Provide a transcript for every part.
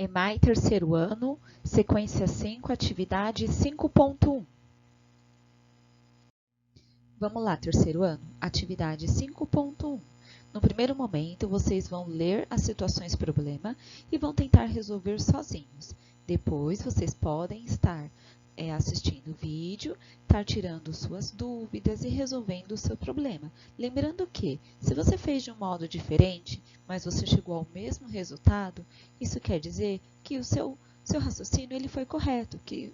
EMAI terceiro ano, sequência 5, atividade 5.1. Vamos lá, terceiro ano, atividade 5.1. No primeiro momento, vocês vão ler as situações problema e vão tentar resolver sozinhos. Depois, vocês podem estar assistindo o vídeo, estar tirando suas dúvidas e resolvendo o seu problema. Lembrando que, se você fez de um modo diferente, mas você chegou ao mesmo resultado, isso quer dizer que o seu raciocínio ele foi correto, que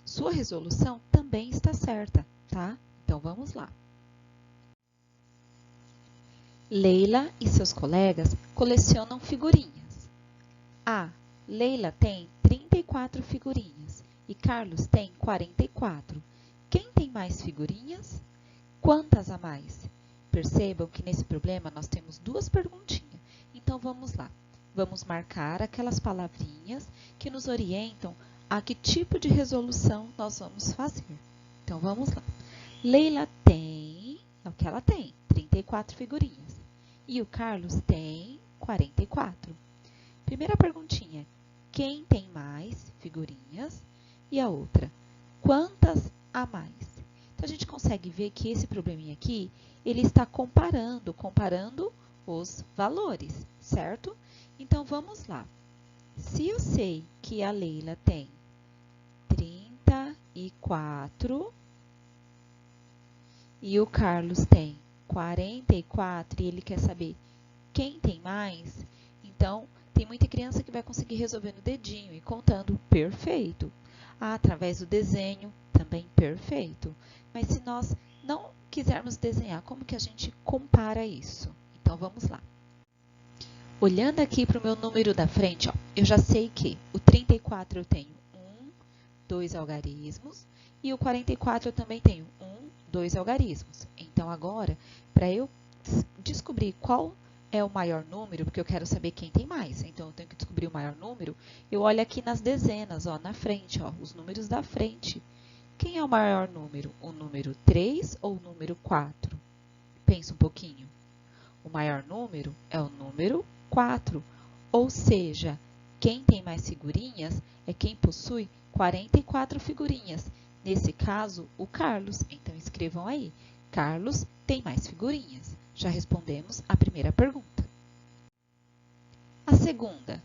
sua resolução também está certa, tá? Então, vamos lá. Leila e seus colegas colecionam figurinhas. A. Leila tem 34 figurinhas e Carlos tem 44. Quem tem mais figurinhas? Quantas a mais? Percebam que nesse problema nós temos duas perguntinhas. Então, vamos lá. Vamos marcar aquelas palavrinhas que nos orientam a que tipo de resolução nós vamos fazer. Então, vamos lá. Leila tem, é o que ela tem, 34 figurinhas. E o Carlos tem 44. Primeira perguntinha, quem tem mais figurinhas? E a outra, quantas a mais? Então, a gente consegue ver que esse probleminha aqui, ele está comparando os valores, certo? Então, vamos lá. Se eu sei que a Leila tem 34 e o Carlos tem 44 e ele quer saber quem tem mais, então, tem muita criança que vai conseguir resolver no dedinho e contando perfeito. Através do desenho, também perfeito. Mas se nós não quisermos desenhar, como que a gente compara isso? Então, vamos lá. Olhando aqui para o meu número da frente, ó, eu já sei que o 34 eu tenho 1, 2 algarismos, e o 44 eu também tenho 1, 2 algarismos. Então, agora, para eu descobrir qual é o maior número, porque eu quero saber quem tem mais. Então, eu tenho que descobrir o maior número. Eu olho aqui nas dezenas, ó, na frente, ó, os números da frente. Quem é o maior número? O número 3 ou o número 4? Pensa um pouquinho. O maior número é o número 4. Ou seja, quem tem mais figurinhas é quem possui 44 figurinhas. Nesse caso, o Carlos. Então, escrevam aí. Carlos tem mais figurinhas. Já respondemos a primeira pergunta. A segunda,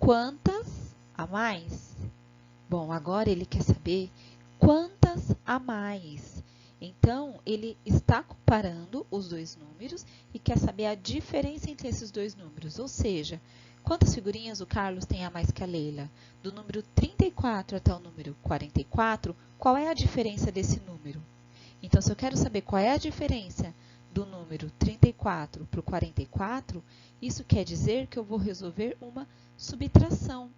quantas a mais? Bom, agora ele quer saber quantas a mais. Então, ele está comparando os dois números e quer saber a diferença entre esses dois números. Ou seja, quantas figurinhas o Carlos tem a mais que a Leila? Do número 34 até o número 44, qual é a diferença desse número? Então, se eu quero saber qual é a diferença do número 34 para o 44, isso quer dizer que eu vou resolver uma subtração.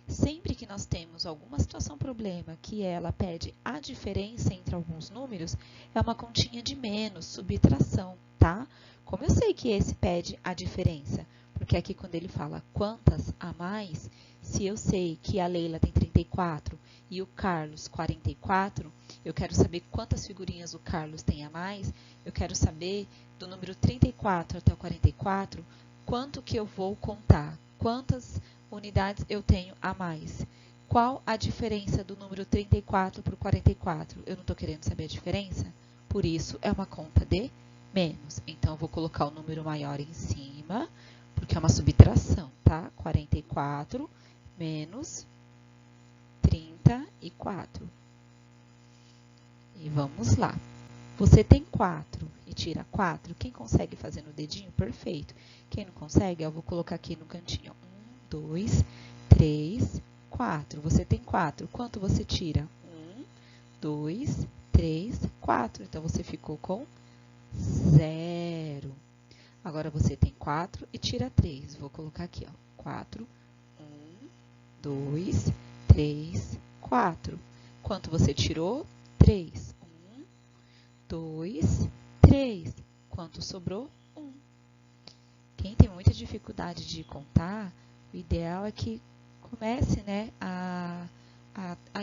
Sempre que nós temos alguma situação problema que ela pede a diferença entre alguns números, é uma continha de menos, subtração, tá? Como eu sei que esse pede a diferença? Porque aqui quando ele fala quantas a mais, se eu sei que a Leila tem 34 e o Carlos 44, eu quero saber quantas figurinhas o Carlos tem a mais, eu quero saber do número 34 até o 44, quanto que eu vou contar, quantas unidades eu tenho a mais. Qual a diferença do número 34 para o 44? Eu não estou querendo saber a diferença? Por isso, é uma conta de menos. Então, eu vou colocar o número maior em cima, porque é uma subtração, tá? 44 menos 34. E vamos lá. Você tem 4 e tira 4. Quem consegue fazer no dedinho? Perfeito. Quem não consegue, eu vou colocar aqui no cantinho. 1, 2, 3, 4. Você tem 4. Quanto você tira? 1, 2, 3, 4. Então, você ficou com 0. Agora, você tem 4 e tira 3. Vou colocar aqui, ó. 4, 1, 2, 3, 4. Quanto você tirou? 3. 1, 2, 3. Quanto sobrou? 1. Quem tem muita dificuldade de contar, o ideal é que comece, né, a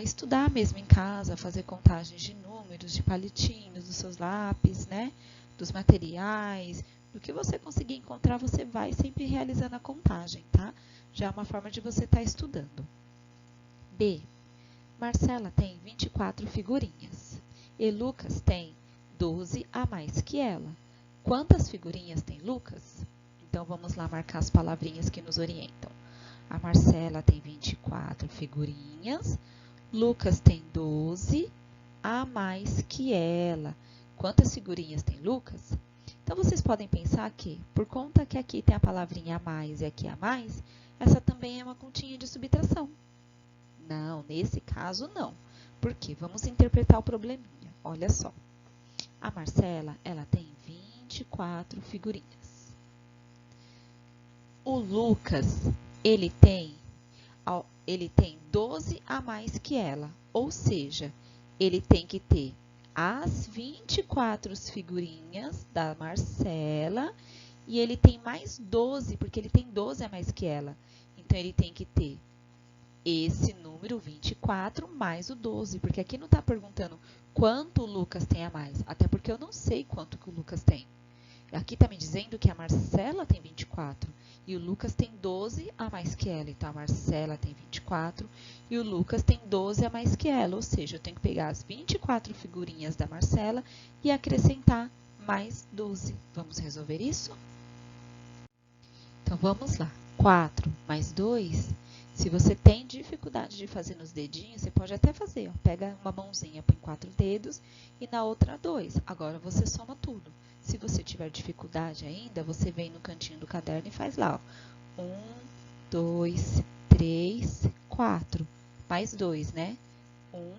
estudar mesmo em casa, fazer contagens de números, de palitinhos, dos seus lápis, né, dos materiais, Do que você conseguir encontrar, você vai sempre realizando a contagem, tá? Já é uma forma de você estar estudando. B. Marcela tem 24 figurinhas e Lucas tem 12 a mais que ela. Quantas figurinhas tem Lucas? Então, vamos lá marcar as palavrinhas que nos orientam. A Marcela tem 24 figurinhas, Lucas tem 12 a mais que ela. Quantas figurinhas tem Lucas? Então, vocês podem pensar que, por conta que aqui tem a palavrinha a mais e aqui a mais, essa também é uma continha de subtração. Não, nesse caso não. Por quê? Vamos interpretar o probleminha. Olha só. A Marcela, ela tem 24 figurinhas. O Lucas, ele tem 12 a mais que ela. Ou seja, ele tem que ter as 24 figurinhas da Marcela e ele tem mais 12, porque ele tem 12 a mais que ela. Então, ele tem que ter esse número 24 mais o 12, porque aqui não está perguntando quanto o Lucas tem a mais, até porque eu não sei quanto que o Lucas tem. Aqui está me dizendo que a Marcela tem 24 e o Lucas tem 12 a mais que ela. Então, a Marcela tem 24 e o Lucas tem 12 a mais que ela. Ou seja, eu tenho que pegar as 24 figurinhas da Marcela e acrescentar mais 12. Vamos resolver isso? Então, vamos lá. 4 mais 2. Se você tem dificuldade de fazer nos dedinhos, você pode até fazer. Ó. Pega uma mãozinha, põe 4 dedos e na outra 2. Agora, você soma tudo. Se você tiver dificuldade ainda, você vem no cantinho do caderno e faz lá. 1, 2, 3, 4. Mais 2, né? 1,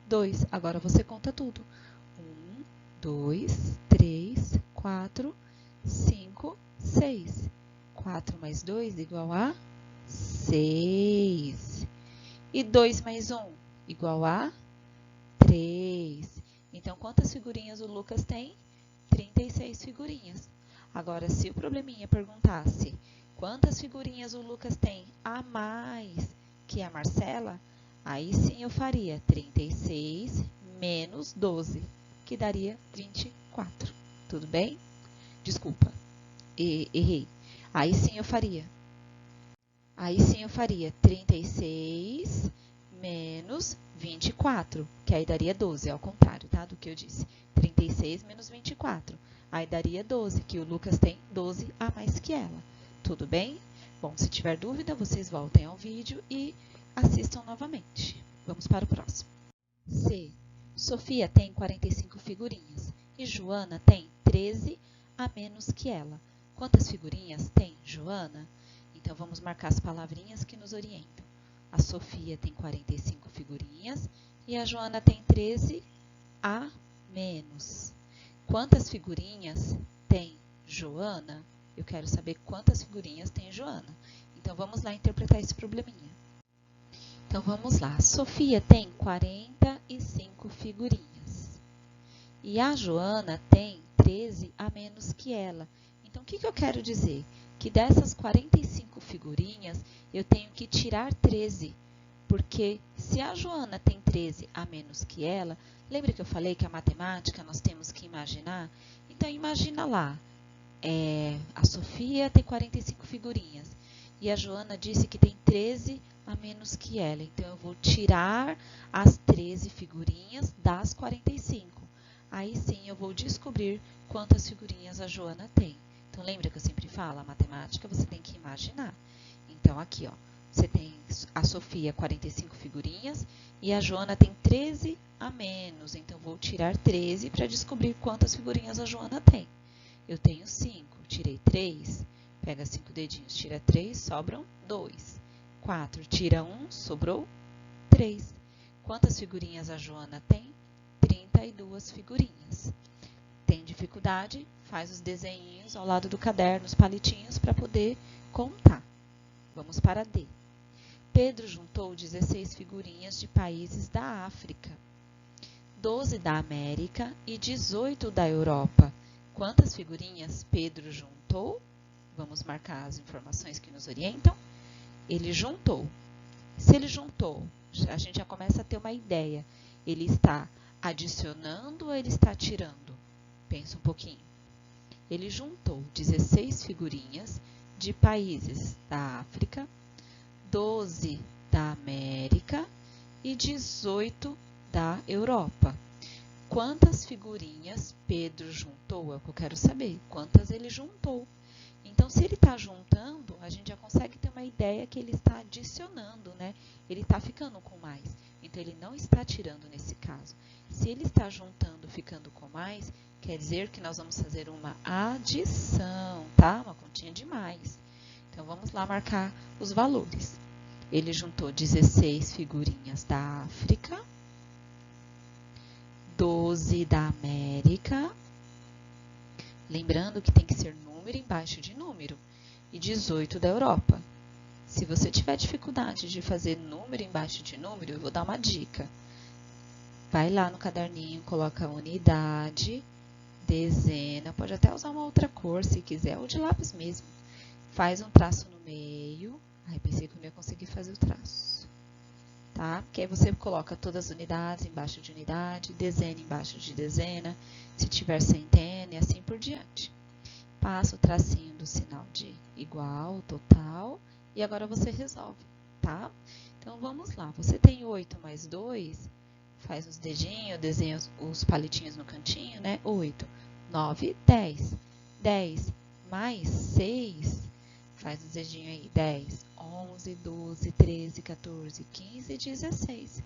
2. Agora, você conta tudo. 1, 2, 3, 4, 5, 6. 4 mais 2 igual a 6. E 2 mais 1 igual a 3. Então, quantas figurinhas o Lucas tem? 36 figurinhas. Agora, se o probleminha perguntasse quantas figurinhas o Lucas tem a mais que a Marcela, aí sim eu faria 36 menos 12, que daria 24. Tudo bem? Desculpa, errei. Aí sim eu faria 36 menos 24, que aí daria 12, ao contrário, tá? Do que eu disse. 36 menos 24, aí daria 12, que o Lucas tem 12 a mais que ela. Tudo bem? Bom, se tiver dúvida, vocês voltem ao vídeo e assistam novamente. Vamos para o próximo. C. Sofia tem 45 figurinhas e Joana tem 13 a menos que ela. Quantas figurinhas tem Joana? Então, vamos marcar as palavrinhas que nos orientam. A Sofia tem 45 figurinhas e a Joana tem 13 a menos. Quantas figurinhas tem Joana? Eu quero saber quantas figurinhas tem Joana. Então, vamos lá interpretar esse probleminha. Então, vamos lá. A Sofia tem 45 figurinhas e a Joana tem 13 a menos que ela. Então, o que eu quero dizer? Que dessas 45 figurinhas, eu tenho que tirar 13, porque se a Joana tem 13 a menos que ela, lembra que eu falei que a matemática nós temos que imaginar? Então, imagina lá, a Sofia tem 45 figurinhas e a Joana disse que tem 13 a menos que ela. Então, eu vou tirar as 13 figurinhas das 45. Aí sim, eu vou descobrir quantas figurinhas a Joana tem. Então, lembra que eu sempre falo, a matemática você tem que imaginar. Então, aqui, ó, você tem a Sofia 45 figurinhas e a Joana tem 13 a menos. Então, vou tirar 13 para descobrir quantas figurinhas a Joana tem. Eu tenho 5, tirei 3, pega 5 dedinhos, tira 3, sobram 2. 4, tira 1, sobrou 3. Quantas figurinhas a Joana tem? 32 figurinhas. Tem dificuldade? Faz os desenhinhos ao lado do caderno, os palitinhos, para poder contar. Vamos para D. Pedro juntou 16 figurinhas de países da África, 12 da América e 18 da Europa. Quantas figurinhas Pedro juntou? Vamos marcar as informações que nos orientam. Ele juntou. Se ele juntou, a gente já começa a ter uma ideia. Ele está adicionando ou ele está tirando? Pensa um pouquinho. Ele juntou 16 figurinhas de países da África, 12 da América e 18 da Europa. Quantas figurinhas Pedro juntou? É o que eu quero saber. Quantas ele juntou? Então, se ele está juntando, a gente já consegue ter uma ideia que ele está adicionando, né? Ele está ficando com mais. Então, ele não está tirando nesse caso. Se ele está juntando, ficando com mais, quer dizer que nós vamos fazer uma adição, tá? Uma continha de mais. Então, vamos lá marcar os valores. Ele juntou 16 figurinhas da África, 12 da América, lembrando que tem que ser número embaixo de número, e 18 da Europa. Se você tiver dificuldade de fazer número embaixo de número, eu vou dar uma dica. Vai lá no caderninho, coloca unidade, dezena, pode até usar uma outra cor se quiser, ou de lápis mesmo. Faz um traço no meio. Ai, pensei que eu não ia conseguir fazer o traço. Tá? Porque aí você coloca todas as unidades embaixo de unidade, dezena embaixo de dezena, se tiver centena e assim por diante. Passa o tracinho do sinal de igual, total, e agora você resolve, tá? Então, vamos lá. Você tem 8 mais 2, faz os dedinhos, desenha os palitinhos no cantinho, né? 8, 9, 10. 10 mais 6, faz os dedinhos aí, 10, 11, 12, 13, 14, 15, 16.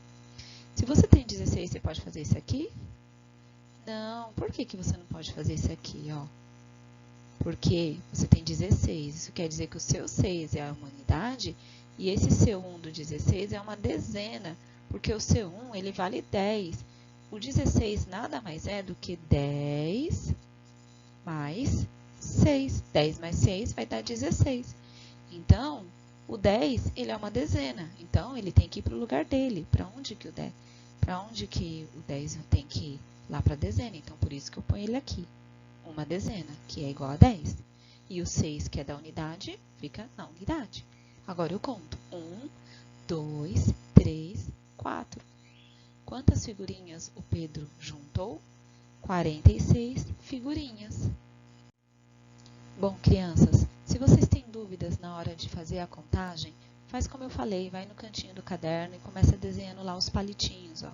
Se você tem 16, você pode fazer isso aqui? Não, por que você não pode fazer isso aqui, ó? Porque você tem 16, isso quer dizer que o seu 6 é a unidade e esse seu 1 do 16 é uma dezena, porque o seu 1 ele vale 10. O 16 nada mais é do que 10 mais 6. 10 mais 6 vai dar 16. Então, o 10 ele é uma dezena, então ele tem que ir para o lugar dele. Para onde que o 10? Para onde que o 10 tem que ir? Lá para a dezena, então por isso que eu ponho ele aqui. Uma dezena, que é igual a 10. E o 6, que é da unidade, fica na unidade. Agora eu conto. 1, 2, 3, 4. Quantas figurinhas o Pedro juntou? 46 figurinhas. Bom, crianças, se vocês têm dúvidas na hora de fazer a contagem, faz como eu falei, vai no cantinho do caderno e começa desenhando lá os palitinhos, ó.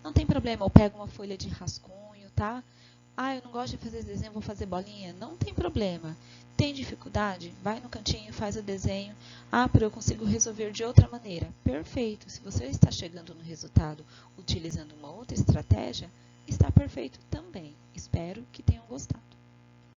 Não tem problema, ou pega uma folha de rascunho, tá? Ah, eu não gosto de fazer esse desenho, vou fazer bolinha. Não tem problema. Tem dificuldade? Vai no cantinho, faz o desenho. Ah, pero eu consigo resolver de outra maneira. Perfeito. Se você está chegando no resultado utilizando uma outra estratégia, está perfeito também. Espero que tenham gostado.